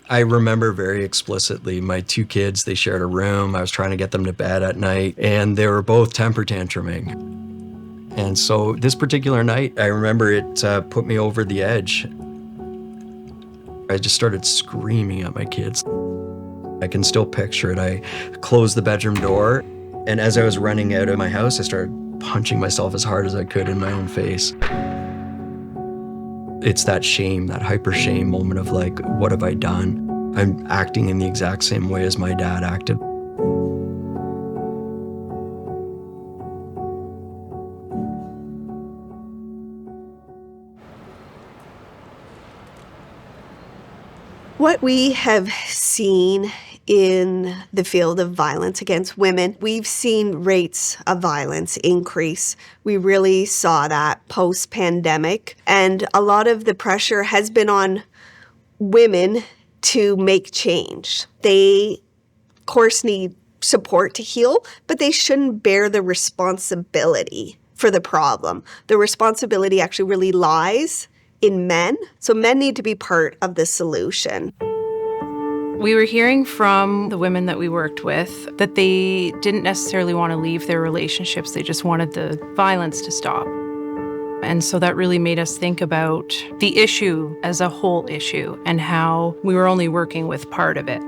I remember very explicitly my two kids, they shared a room. I was trying to get them to bed at night, and they were both temper tantruming. And so this particular night, I remember it put me over the edge. I just started screaming at my kids. I can still picture it. I closed the bedroom door, and as I was running out of my house, I started punching myself as hard as I could in my own face. It's that shame, that hyper shame moment of like, what have I done? I'm acting in the exact same way as my dad acted. What we have seen in the field of violence against women, we've seen rates of violence increase. We really saw that post-pandemic, and a lot of the pressure has been on women to make change. They, of course, need support to heal, but they shouldn't bear the responsibility for the problem. The responsibility actually really lies in men, so men need to be part of the solution. We were hearing from the women that we worked with that they didn't necessarily want to leave their relationships, they just wanted the violence to stop. And so that really made us think about the issue as a whole issue and how we were only working with part of it.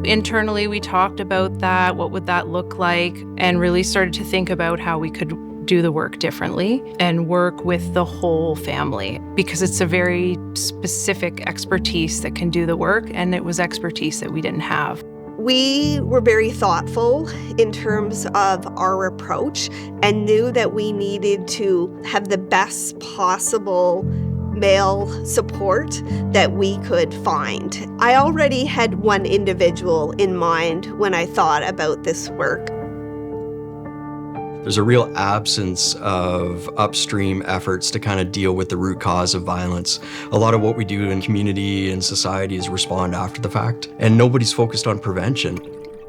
Internally, we talked about that, what would that look like, and really started to think about how we could do the work differently and work with the whole family, because it's a very specific expertise that can do the work, and it was expertise that we didn't have. We were very thoughtful in terms of our approach and knew that we needed to have the best possible male support that we could find. I already had one individual in mind when I thought about this work. There's a real absence of upstream efforts to kind of deal with the root cause of violence. A lot of what we do in community and society is respond after the fact, and nobody's focused on prevention.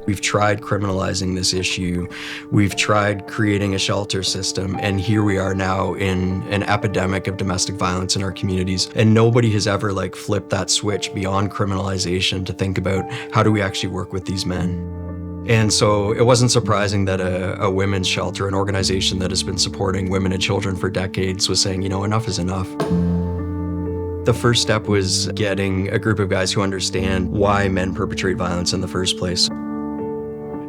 We've tried criminalizing this issue. We've tried creating a shelter system, and here we are now in an epidemic of domestic violence in our communities, and nobody has ever like flipped that switch beyond criminalization to think about how do we actually work with these men. And so it wasn't surprising that a women's shelter, an organization that has been supporting women and children for decades, was saying, you know, enough is enough. The first step was getting a group of guys who understand why men perpetrate violence in the first place.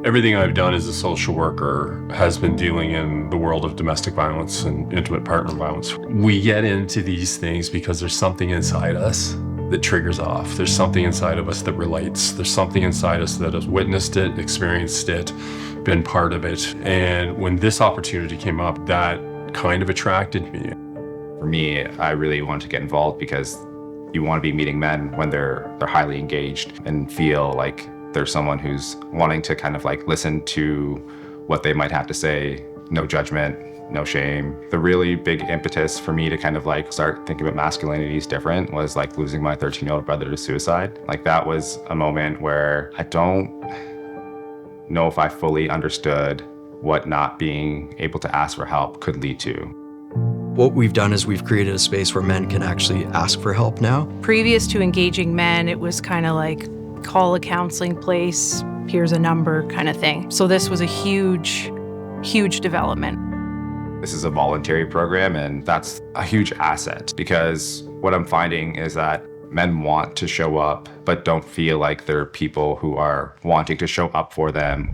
Everything I've done as a social worker has been dealing in the world of domestic violence and intimate partner violence. We get into these things because there's something inside us that triggers off. There's something inside of us that relates. There's something inside us that has witnessed it, experienced it, been part of it. And when this opportunity came up, that kind of attracted me. For me, I really want to get involved because you want to be meeting men when they're highly engaged and feel like there's someone who's wanting to kind of like listen to what they might have to say, no judgment, no shame. The really big impetus for me to kind of like start thinking about masculinity is different was like losing my 13-year-old brother to suicide. Like that was a moment where I don't know if I fully understood what not being able to ask for help could lead to. What we've done is we've created a space where men can actually ask for help now. Previous to engaging men, it was kind of like call a counseling place, here's a number kind of thing. So this was a huge, huge development. This is a voluntary program, and that's a huge asset because what I'm finding is that men want to show up, but don't feel like there are people who are wanting to show up for them.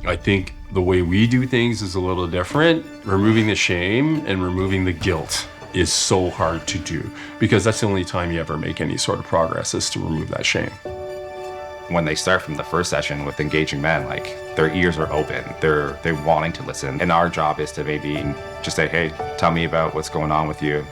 I think the way we do things is a little different. Removing the shame and removing the guilt is so hard to do because that's the only time you ever make any sort of progress is to remove that shame. When they start from the first session with engaging men, like their ears are open, they're wanting to listen. And our job is to maybe just say, hey, tell me about what's going on with you.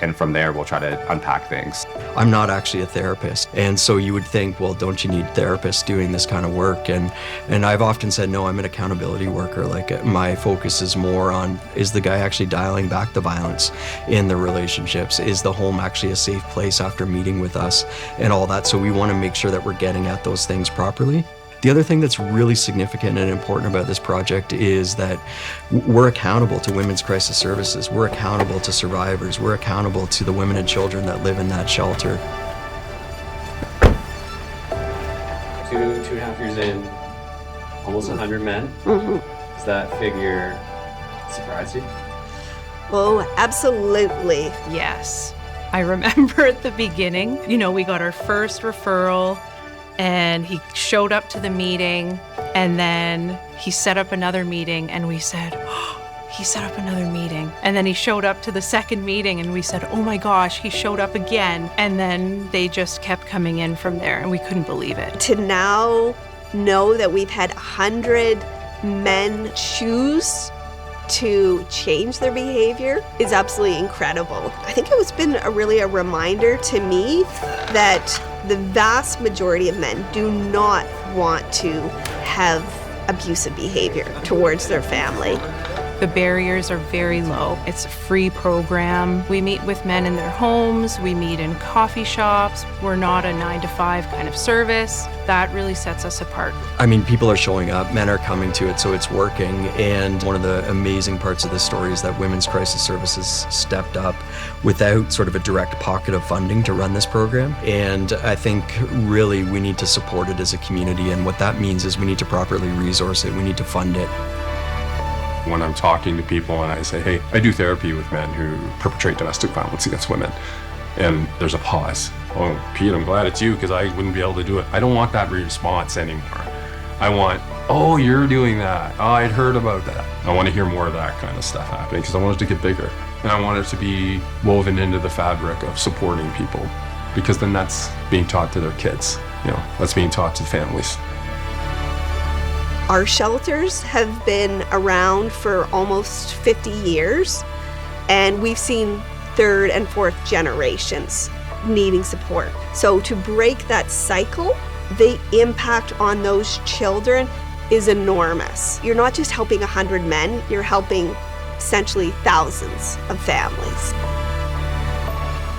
And from there, we'll try to unpack things. I'm not actually a therapist. And so you would think, well, don't you need therapists doing this kind of work? And I've often said, no, I'm an accountability worker. Like my focus is more on, is the guy actually dialing back the violence in the relationships? Is the home actually a safe place after meeting with us and all that? So we want to make sure that we're getting at those things properly. The other thing that's really significant and important about this project is that we're accountable to women's crisis services. We're accountable to survivors. We're accountable to the women and children that live in that shelter. factors in almost 100 men. Does that figure surprise you? Oh, absolutely. Yes. I remember at the beginning, we got our first referral and he showed up to the meeting and then he set up another meeting and we said, oh, he set up another meeting. And then he showed up to the second meeting and we said, oh my gosh, he showed up again. And then they just kept coming in from there and we couldn't believe it. To now know that we've had 100 men choose to change their behavior is absolutely incredible. I think it's been really a reminder to me that the vast majority of men do not want to have abusive behavior towards their family. The barriers are very low. It's a free program. We meet with men in their homes. We meet in coffee shops. We're not a 9-to-5 kind of service. That really sets us apart. I mean, people are showing up, men are coming to it, so it's working. And one of the amazing parts of this story is that Women's Crisis Services stepped up without sort of a direct pocket of funding to run this program. And I think really we need to support it as a community. And what that means is we need to properly resource it. We need to fund it. When I'm talking to people and I say, hey, I do therapy with men who perpetrate domestic violence against women, and there's a pause. Oh, Pete, I'm glad it's you because I wouldn't be able to do it. I don't want that response anymore. I want, oh, you're doing that. Oh, I'd heard about that. I want to hear more of that kind of stuff happening because I want it to get bigger. And I want it to be woven into the fabric of supporting people because then that's being taught to their kids. That's being taught to families. Our shelters have been around for almost 50 years, and we've seen third and fourth generations needing support. So to break that cycle, the impact on those children is enormous. You're not just helping 100 men, you're helping essentially thousands of families.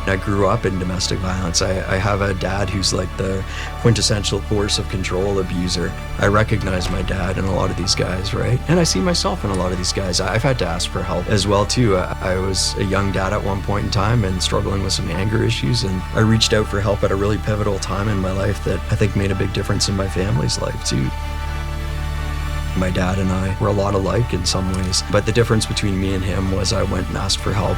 I grew up in domestic violence. I have a dad who's like the quintessential coercive control abuser. I recognize my dad in a lot of these guys, right? And I see myself in a lot of these guys. I've had to ask for help as well too. I was a young dad at one point in time and struggling with some anger issues, and I reached out for help at a really pivotal time in my life that I think made a big difference in my family's life too. My dad and I were a lot alike in some ways, but the difference between me and him was I went and asked for help.